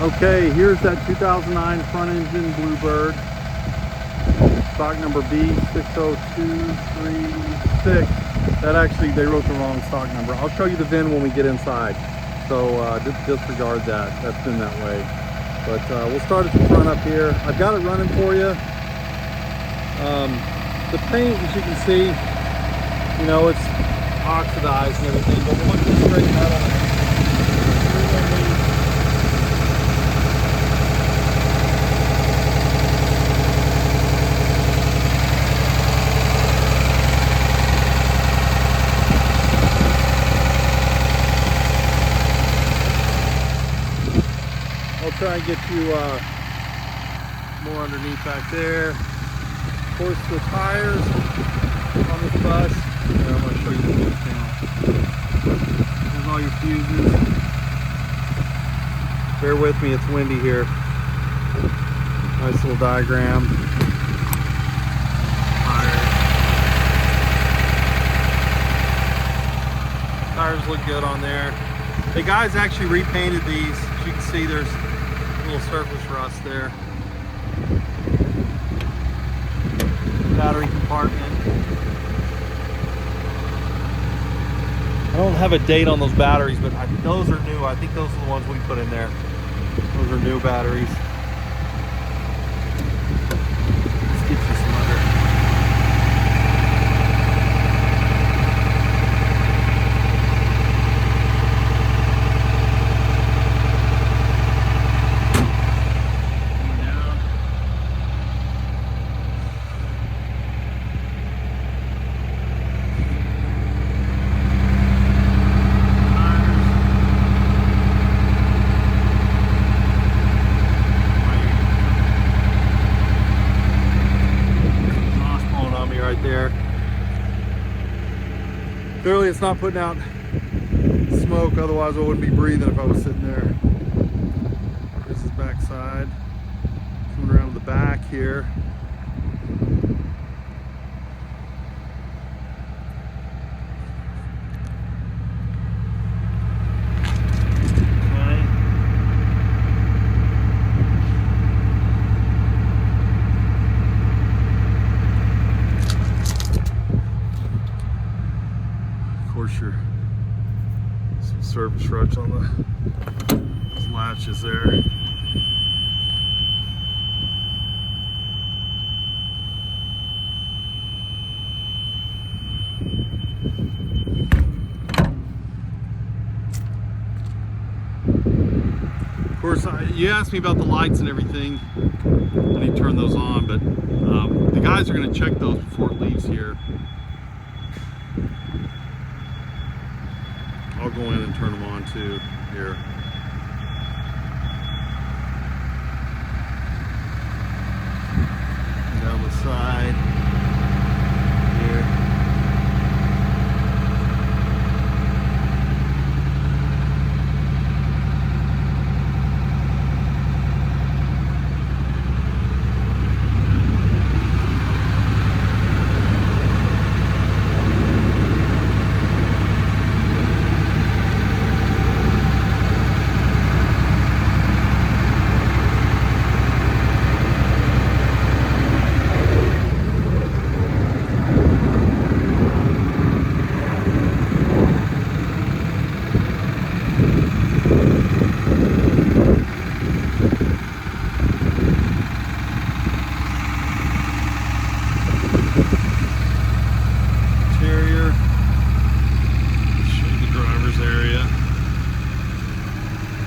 Okay, here's that 2009 front engine Bluebird, stock number B602336. That actually, they wrote the wrong stock number. I'll show you the VIN when we get inside, so disregard that. That's been that way. But we'll start at the front up here. I've got it running for you. The paint, as you can see, you know, it's oxidized and everything, but we'll look at the straight metal. I'll try and get you more underneath back there. Of course, the tires on this bus. Yeah, I'm going to show you the fuse panel. There's all your fuses. Bear with me, it's windy here. Nice little diagram. Tires look good on there. The guys actually repainted these. As you can see, there's a little surface rust there. Battery compartment. I don't have a date on those batteries, but those are new. I think those are the ones we put in there. Those are new batteries. Let's get you some other. There. Clearly it's not putting out smoke, otherwise I wouldn't be breathing if I was sitting there. This is back side. Coming around to the back here. Your some surface rust on the latches there. Of course, you asked me about the lights and everything. I need to turn those on, but the guys are going to check those before it leaves here. I'll go in and turn them on too here. Down the side here.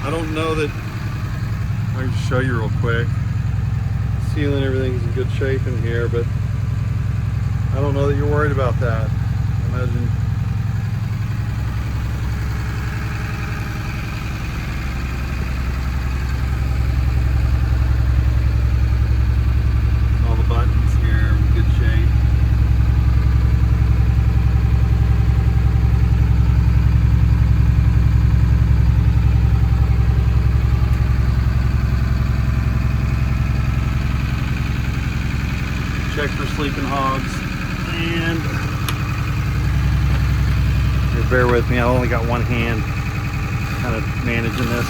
I don't know that I can show you real quick. Ceiling, everything's in good shape in here, but I don't know that you're worried about that. Imagine. All the buttons here are in good shape. Check for sleeping hogs, and here, bear with me, I only got one hand kind of managing this.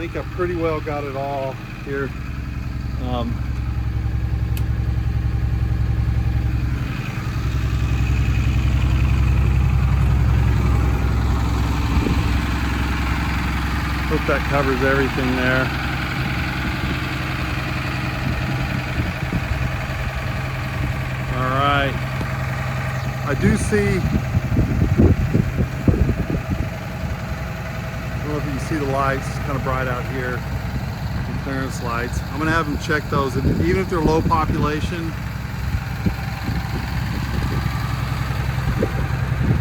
think I pretty well got it all here. Hope that covers everything there. All right. I do see, I don't know if you can see the lights, it's kind of bright out here. The clearance lights. I'm gonna have them check those, and even if they're low population.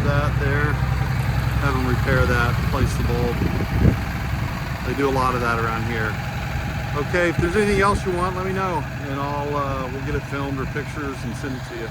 That there, have them repair that, replace the bulb. They do a lot of that around here. Okay, if there's anything else you want, let me know, and we'll get it filmed or pictures and send it to you.